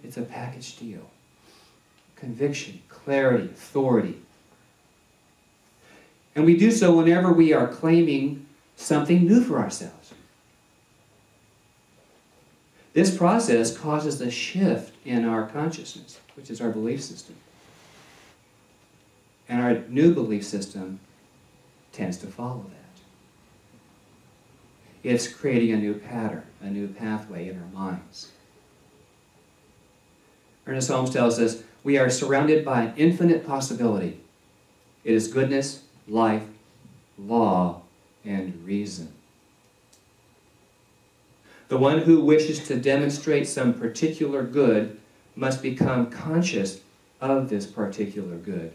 It's a package deal. Conviction, clarity, authority. And we do so whenever we are claiming something new for ourselves. This process causes a shift in our consciousness, which is our belief system. And our new belief system tends to follow that. It's creating a new pattern, a new pathway in our minds. Ernest Holmes tells us, we are surrounded by an infinite possibility. It is goodness, life, law, and reason. The one who wishes to demonstrate some particular good must become conscious of this particular good,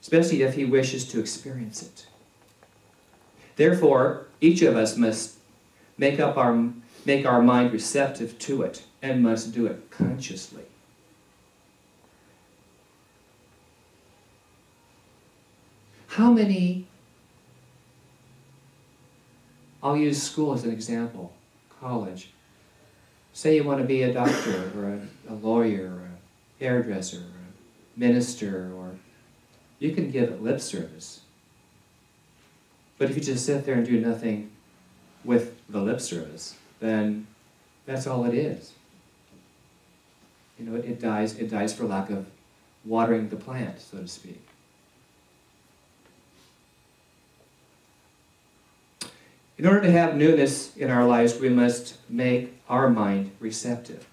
especially if he wishes to experience it. Therefore, each of us must make our mind receptive to it and must do it consciously. How many, I'll use school as an example, college. Say you want to be a doctor or a lawyer or a hairdresser or a minister, or you can give it lip service. But if you just sit there and do nothing with the lip service, then that's all it is. You know, it dies for lack of watering the plant, so to speak. In order to have newness in our lives, we must make our mind receptive.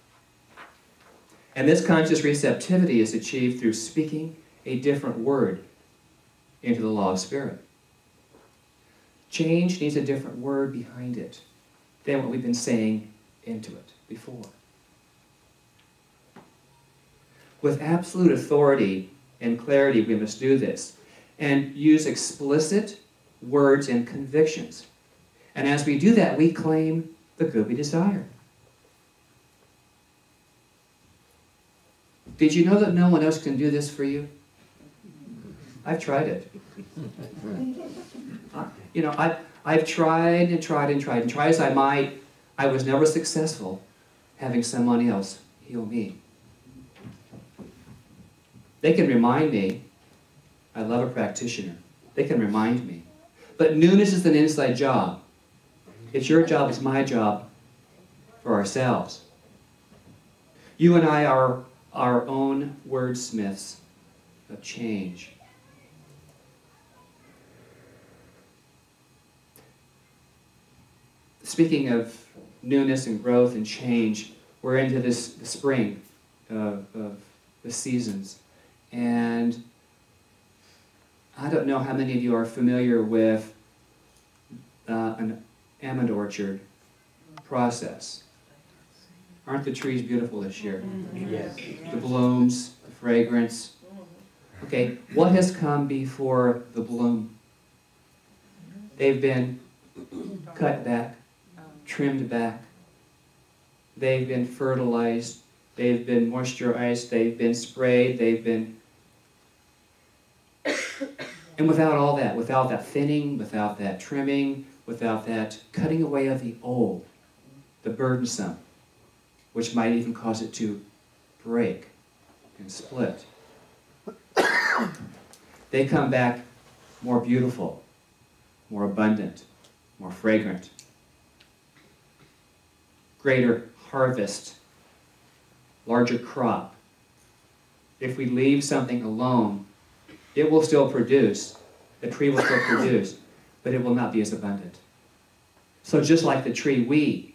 And this conscious receptivity is achieved through speaking a different word into the law of spirit. Change needs a different word behind it than what we've been saying into it before. With absolute authority and clarity, we must do this and use explicit words and convictions. And as we do that, we claim the good we desire. Did you know that no one else can do this for you? I've tried it. You know, I've tried and tried and tried, and try as I might, I was never successful having someone else heal me. They can remind me. I love a practitioner. They can remind me. But newness is an inside job. It's your job, it's my job for ourselves. You and I are our own wordsmiths of change. Speaking of newness and growth and change, we're into the spring of the seasons. And I don't know how many of you are familiar with an almond orchard process. Aren't the trees beautiful this year? Yes. The blooms, the fragrance. Okay, what has come before the bloom? They've been cut back, trimmed back. They've been fertilized. They've been moisturized. They've been sprayed. They've been... And without all that, without that thinning, without that trimming, without that cutting away of the old, the burdensome, which might even cause it to break and split, they come back more beautiful, more abundant, more fragrant, greater harvest, larger crop. If we leave something alone, it will still produce, the tree will still produce, but it will not be as abundant. So just like the tree, we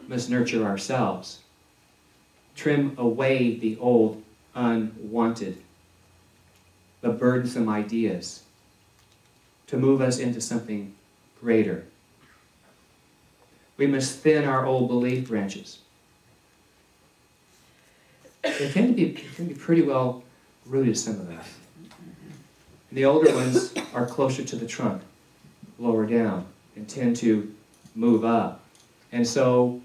must nurture ourselves. Trim away the old, unwanted, the burdensome ideas to move us into something greater. We must thin our old belief branches. They tend to be pretty well rooted, some of them. The older ones are closer to the trunk, lower down, and tend to move up. And so,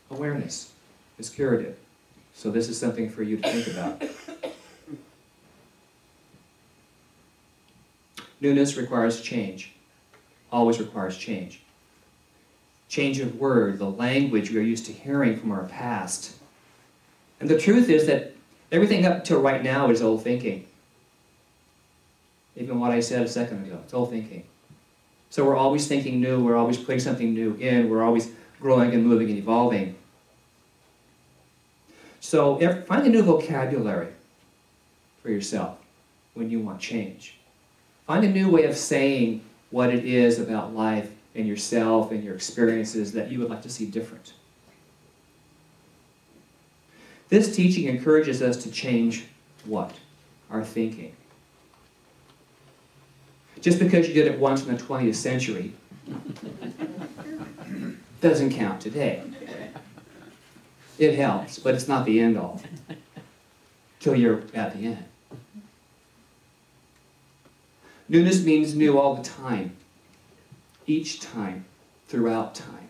awareness is curative. So this is something for you to think about. Newness requires change. Always requires change. change of word, the language we are used to hearing from our past. And the truth is that everything up till right now is old thinking. Even what I said a second ago, it's old thinking. So we're always thinking new, we're always putting something new in, we're always growing and moving and evolving. So find a new vocabulary for yourself when you want change. Find a new way of saying what it is about life and yourself and your experiences that you would like to see different. This teaching encourages us to change what? Our thinking. Just because you did it once in the 20th century doesn't count today. It helps, but it's not the end all till you're at the end. Newness means new all the time, each time, throughout time.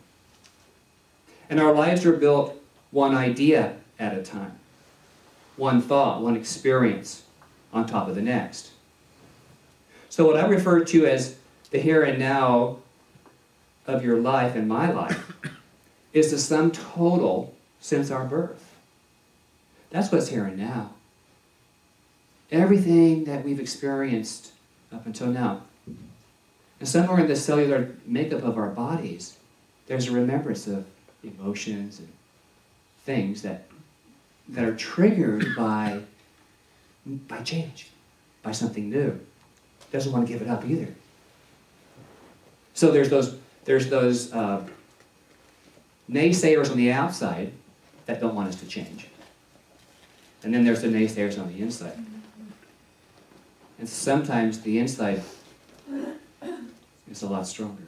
And our lives are built one idea at a time, one thought, one experience on top of the next. So what I refer to as the here and now of your life and my life is the sum total since our birth. That's what's here and now. Everything that we've experienced up until now. And somewhere in the cellular makeup of our bodies, there's a remembrance of emotions and things that are triggered by change, by something new. Doesn't want to give it up either. So there's those naysayers on the outside that don't want us to change. And then there's the naysayers on the inside. And sometimes the inside is a lot stronger.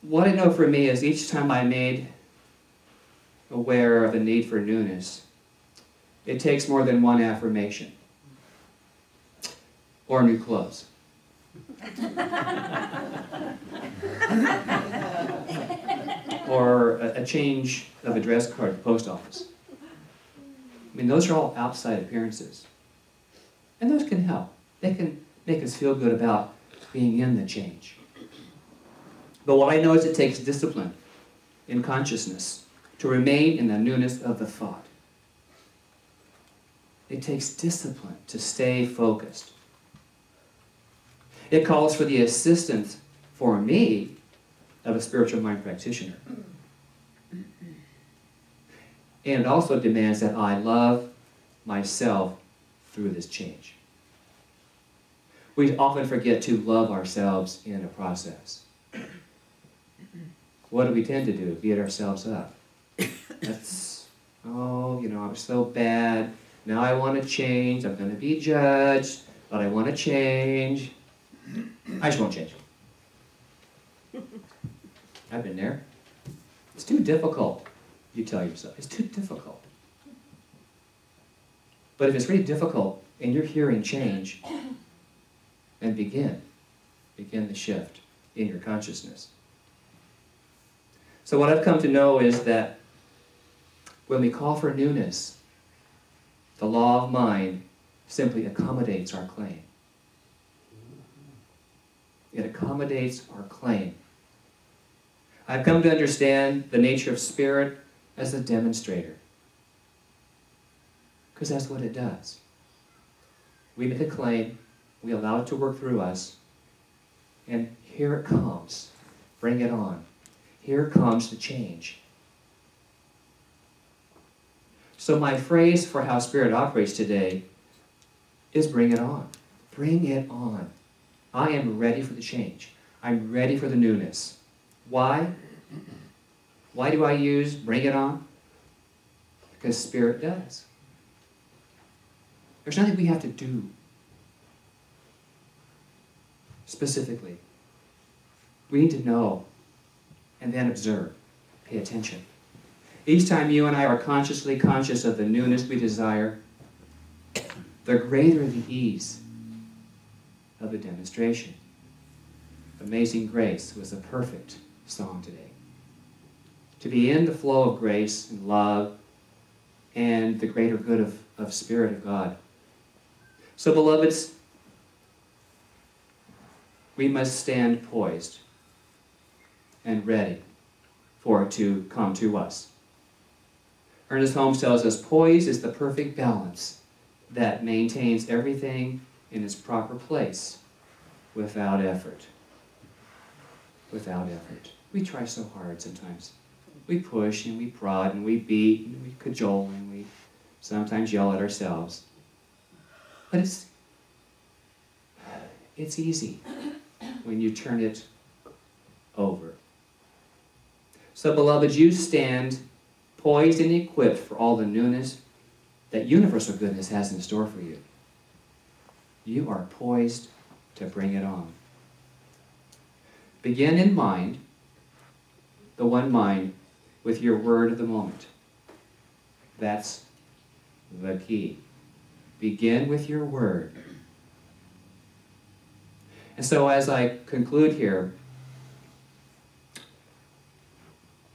What I know for me is each time I made aware of the need for newness, it takes more than one affirmation or new clothes. Or a change of address card at the post office. I mean, those are all outside appearances. And those can help. They can make us feel good about being in the change. But what I know is it takes discipline in consciousness to remain in the newness of the thought. It takes discipline to stay focused. It calls for the assistance, for me, of a spiritual mind practitioner. And it also demands that I love myself through this change. We often forget to love ourselves in a process. What do we tend to do? Beat ourselves up. That's, oh, I was so bad. Now I want to change. I'm going to be judged, but I want to change. I just won't change. I've been there. It's too difficult, you tell yourself. It's too difficult. But if it's really difficult and you're hearing change, then begin the shift in your consciousness. So what I've come to know is that when we call for newness, the law of mind simply accommodates our claim. It accommodates our claim. I've come to understand the nature of spirit as a demonstrator. Because that's what it does. We make a claim, we allow it to work through us, and here it comes. Bring it on. Here comes the change. So my phrase for how spirit operates today is bring it on. Bring it on. I am ready for the change. I'm ready for the newness. Why? Why do I use bring it on? Because spirit does. There's nothing we have to do specifically. We need to know and then observe. Pay attention. Each time you and I are consciously conscious of the newness we desire, the greater the ease of the demonstration. Amazing Grace was a perfect song today. To be in the flow of grace and love and the greater good of Spirit of God. So beloveds, we must stand poised and ready for it to come to us. Ernest Holmes tells us, poise is the perfect balance that maintains everything in its proper place without effort. Without effort. We try so hard sometimes. We push and we prod and we beat and we cajole and we sometimes yell at ourselves. But it's easy when you turn it over. So, beloved, you stand poised and equipped for all the newness that universal goodness has in store for you. You are poised to bring it on. Begin in mind, the one mind, with your word of the moment. That's the key. Begin with your word. And so as I conclude here,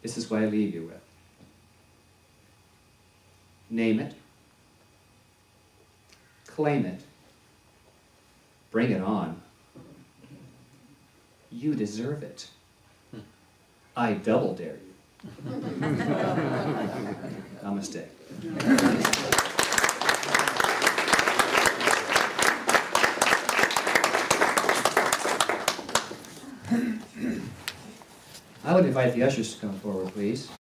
this is what I leave you with. Name it. Claim it. Bring it on. You deserve it. I double dare you. Namaste. I would invite the ushers to come forward, please.